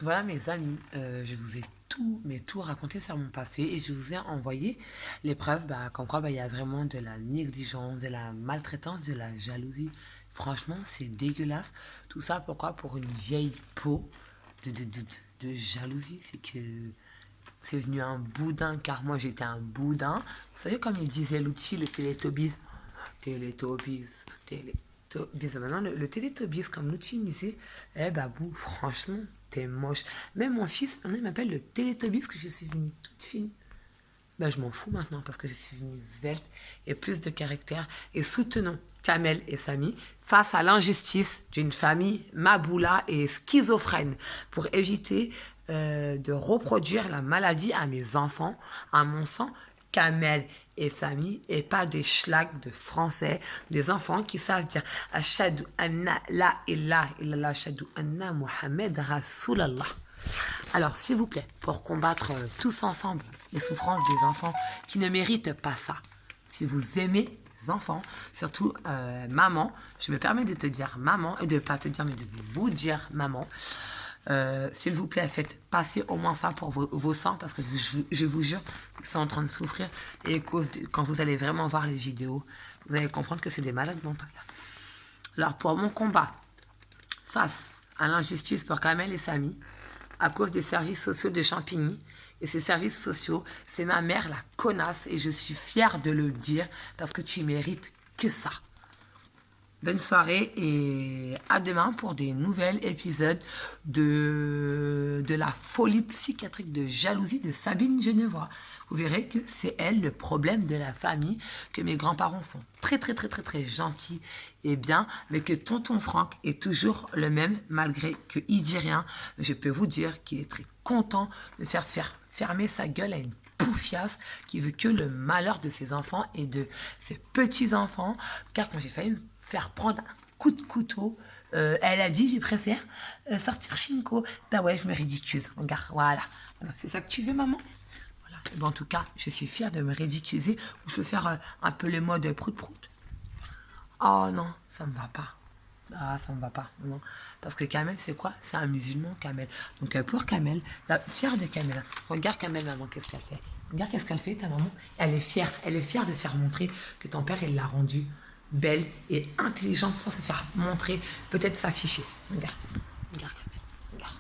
Voilà mes amis, je vous ai tout, mais tout raconté sur mon passé et je vous ai envoyé les preuves comme quoi il y a vraiment de la négligence, de la maltraitance, de la jalousie. Franchement, c'est dégueulasse. Tout ça, pourquoi? Pour une vieille peau de jalousie. C'est que c'est venu un boudin, car moi j'étais un boudin. Vous savez, comme il disait l'outil, le Télétobies. Télétobies, Télétobies. Maintenant, le Télétobies, comme l'outil me disait, eh Babou, franchement, t'es moche. Même mon fils, maintenant, il m'appelle le Télétobies, que je suis venue toute fine. Ben, je m'en fous maintenant parce que je suis venue svelte et plus de caractère. Et soutenons Kamel et Samy face à l'injustice d'une famille maboula et schizophrène pour éviter de reproduire la maladie à mes enfants, à mon sang. Kamel et Samy et pas des schlags de français, des enfants qui savent dire Ashadu anna la ilaha illallah, Ashadu anna Muhammad Rasulallah. Alors, s'il vous plaît, pour combattre tous ensemble les souffrances des enfants qui ne méritent pas ça, si vous aimez les enfants, surtout maman, je me permets de te dire maman, et de ne pas te dire, mais de vous dire maman, s'il vous plaît, faites passer au moins ça pour vos sangs, parce que je vous jure, ils sont en train de souffrir, et quand vous allez vraiment voir les vidéos, vous allez comprendre que c'est des malades mentales. Alors, pour mon combat face à l'injustice pour Kamel et Samy, à cause des services sociaux de Champigny. Et ces services sociaux, c'est ma mère la connasse et je suis fière de le dire parce que tu mérites que ça. Bonne soirée et à demain pour des nouvelles épisodes de la folie psychiatrique de jalousie de Sabine Genevois. Vous verrez que c'est elle le problème de la famille, que mes grands-parents sont très très très très très gentils et bien, mais que tonton Franck est toujours le même malgré qu'il dit rien. Je peux vous dire qu'il est très content de faire fermer sa gueule à une poufiasse qui veut que le malheur de ses enfants et de ses petits-enfants. Car quand j'ai failli me faire prendre un coup de couteau, elle a dit, je préfère sortir Shinko. Bah ouais, je me ridiculise. Regarde, voilà. C'est ça que tu veux, maman? Voilà. Et ben, en tout cas, je suis fière de me ridiculiser. Ou je peux faire un peu le mode prout-prout. Oh non, ça me va pas. Ah, ça me va pas, non. Parce que Kamel, c'est quoi? C'est un musulman, Kamel. Donc pour Kamel, fière de Kamel. Regarde Kamel, maman, qu'est-ce qu'elle fait? Regarde qu'est-ce qu'elle fait, ta maman. Elle est fière. Elle est fière de faire montrer que ton père, il l'a rendue belle et intelligente sans se faire montrer, peut-être s'afficher. Regarde. Regarde, Kamel. Regarde.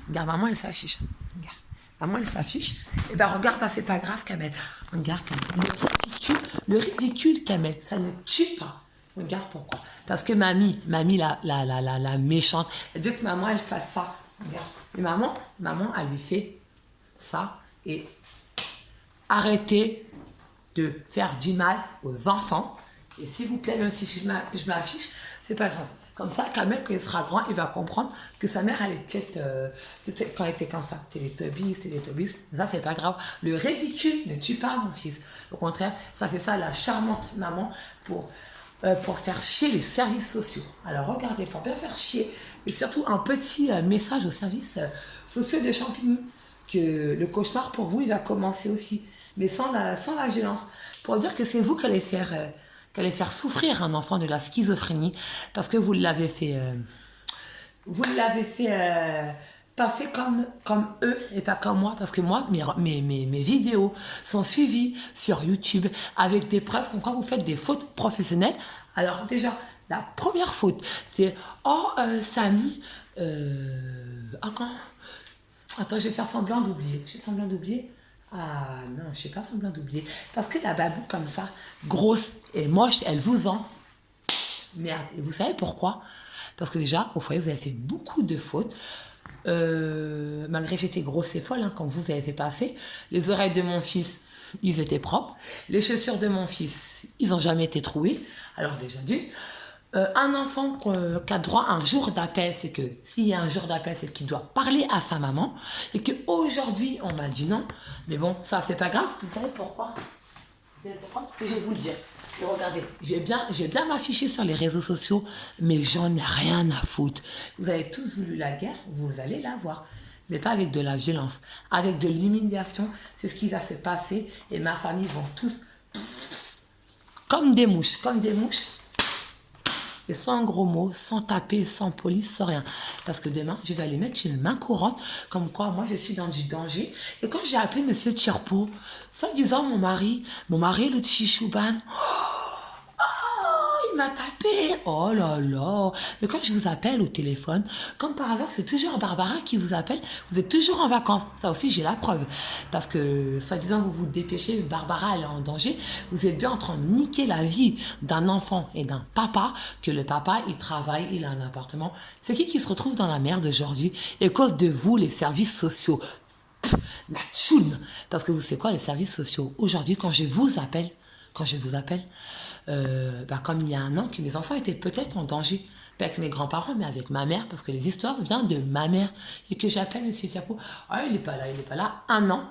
Regarde, maman, elle s'affiche. Regarde. Maman, elle s'affiche. Et ben regarde, bah, c'est pas grave, Kamel. Regarde, Kamel. Le ridicule, Kamel, ça ne tue pas. Regarde pourquoi. Parce que mamie la méchante, elle veut que maman, elle fasse ça. Regarde. Et maman, elle lui fait ça. Et arrêtez de faire du mal aux enfants. Et s'il vous plaît, même si je m'affiche, c'est pas grave. Comme ça, Kamel, quand il sera grand, il va comprendre que sa mère, elle est peut-être quand elle était comme ça, Télétobies. Mais ça, c'est pas grave. Le ridicule ne tue pas mon fils. Au contraire, ça fait ça la charmante maman pour faire chier les services sociaux. Alors regardez, pour bien faire chier, et surtout un petit message aux services sociaux de Champigny, que le cauchemar pour vous, il va commencer aussi, mais sans la violence, pour dire que c'est vous qui allez faire souffrir un enfant de la schizophrénie, parce que vous l'avez fait passer comme eux et pas comme moi. Parce que moi, mes vidéos sont suivies sur YouTube avec des preuves comme quoi vous faites des fautes professionnelles. Alors déjà, la première faute, c'est « Oh, Samy, quand attends, je vais faire semblant d'oublier. Je fais semblant d'oublier. Ah non, je ne fais pas semblant d'oublier. Parce que la babou comme ça, grosse et moche, elle vous en merde. Et vous savez pourquoi? Parce que déjà, au foyer, vous avez fait beaucoup de fautes. Malgré que j'étais grosse et folle, hein, quand vous avez fait passer. Les oreilles de mon fils, ils étaient propres. Les chaussures de mon fils, ils n'ont jamais été trouées. Alors déjà d'une. Un enfant qui a droit à un jour d'appel, c'est que s'il y a un jour d'appel, c'est qu'il doit parler à sa maman. Et qu'aujourd'hui, on m'a dit non. Mais bon, ça, c'est pas grave. Vous savez pourquoi? Vous savez pourquoi? Parce que je vais vous le dire. Et regardez, je vais bien m'afficher sur les réseaux sociaux, mais j'en ai rien à foutre. Vous avez tous voulu la guerre, vous allez la voir. Mais pas avec de la violence, avec de l'humiliation. C'est ce qui va se passer. Et ma famille vont tous comme des mouches, Et sans gros mots, sans taper, sans police, sans rien. Parce que demain, je vais aller mettre une main courante, comme quoi moi je suis dans du danger. Et quand j'ai appelé Monsieur Tchirpo, soi-disant mon mari le Tchichouban, il m'a tapé. Oh là là. Mais quand je vous appelle au téléphone, comme par hasard, c'est toujours Barbara qui vous appelle. Vous êtes toujours en vacances. Ça aussi, j'ai la preuve. Parce que, soi-disant, vous vous dépêchez, Barbara, elle est en danger. Vous êtes bien en train de niquer la vie d'un enfant et d'un papa, que le papa, il travaille, il a un appartement. C'est qui se retrouve dans la merde aujourd'hui? Et à cause de vous, les services sociaux. La tchoune. Parce que vous savez quoi, les services sociaux, aujourd'hui, quand je vous appelle, comme il y a un an, que mes enfants étaient peut-être en danger. Pas avec mes grands-parents, mais avec ma mère, parce que les histoires viennent de ma mère. Et que j'appelle M. Tiapo, ah, il n'est pas là, il n'est pas là. Un an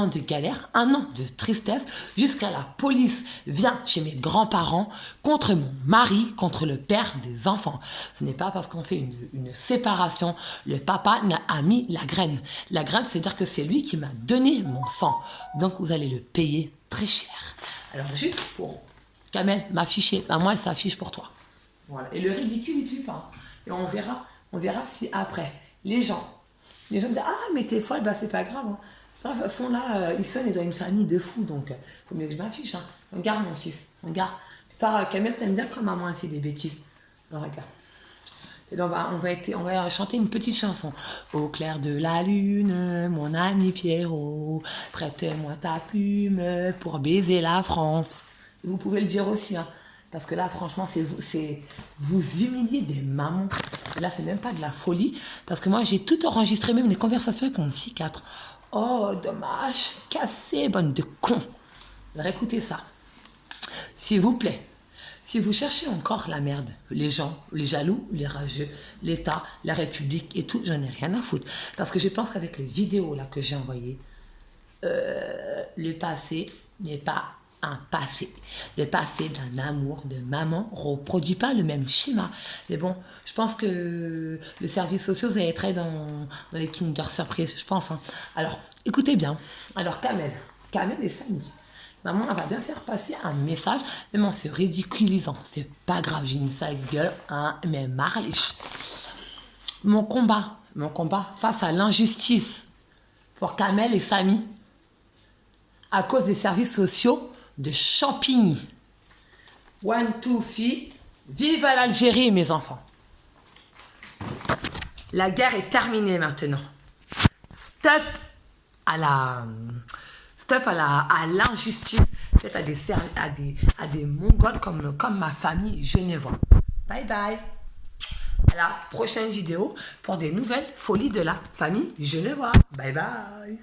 de galère, un an de tristesse, jusqu'à la police vient chez mes grands-parents contre mon mari, contre le père des enfants. Ce n'est pas parce qu'on fait une séparation, le papa a mis la graine. La graine, c'est-à-dire que c'est lui qui m'a donné mon sang. Donc vous allez le payer très cher. Alors juste pour Kamel m'afficher, moi elle s'affiche pour toi. Voilà. Et le ridicule, il tue pas. Et on verra si après, les gens disent, ah mais t'es folle, bah c'est pas grave. Hein. De toute façon là, Ison est dans une famille de fous, donc faut mieux que je m'affiche. Hein. Regarde mon fils, regarde. Putain, Kamel, t'aimes bien quand maman elle fait des bêtises. Alors, regarde. Et donc on va chanter une petite chanson. Au clair de la lune, mon ami Pierrot, prête-moi ta plume pour baiser la France. Vous pouvez le dire aussi, hein, parce que là, franchement, c'est vous humilier des mamans. Et là, c'est même pas de la folie, parce que moi, j'ai tout enregistré, même les conversations avec mon psychiatre. Oh, dommage, cassé, bande de cons. Alors, écoutez ça. S'il vous plaît, si vous cherchez encore la merde, les gens, les jaloux, les rageux, l'État, la République et tout, j'en ai rien à foutre. Parce que je pense qu'avec les vidéos là que j'ai envoyées, le passé n'est pas un passé. Le passé d'un amour de maman reproduit pas le même schéma. Mais bon, je pense que le service social, vous allez être dans les Kinder Surprise, je pense. Hein. Alors, écoutez bien. Alors, Kamel et Samy. Maman, elle va bien faire passer un message, même en se ridiculisant. C'est pas grave, j'ai une sale gueule, hein, mais marliche. Mon combat face à l'injustice pour Kamel et Samy, à cause des services sociaux de Champigny. One, two, three. Vive l'Algérie, mes enfants. La guerre est terminée maintenant. Stop à l'injustice faite à des Mongols comme ma famille genevois. Bye bye. À la prochaine vidéo pour des nouvelles folies de la famille genevois. Bye bye.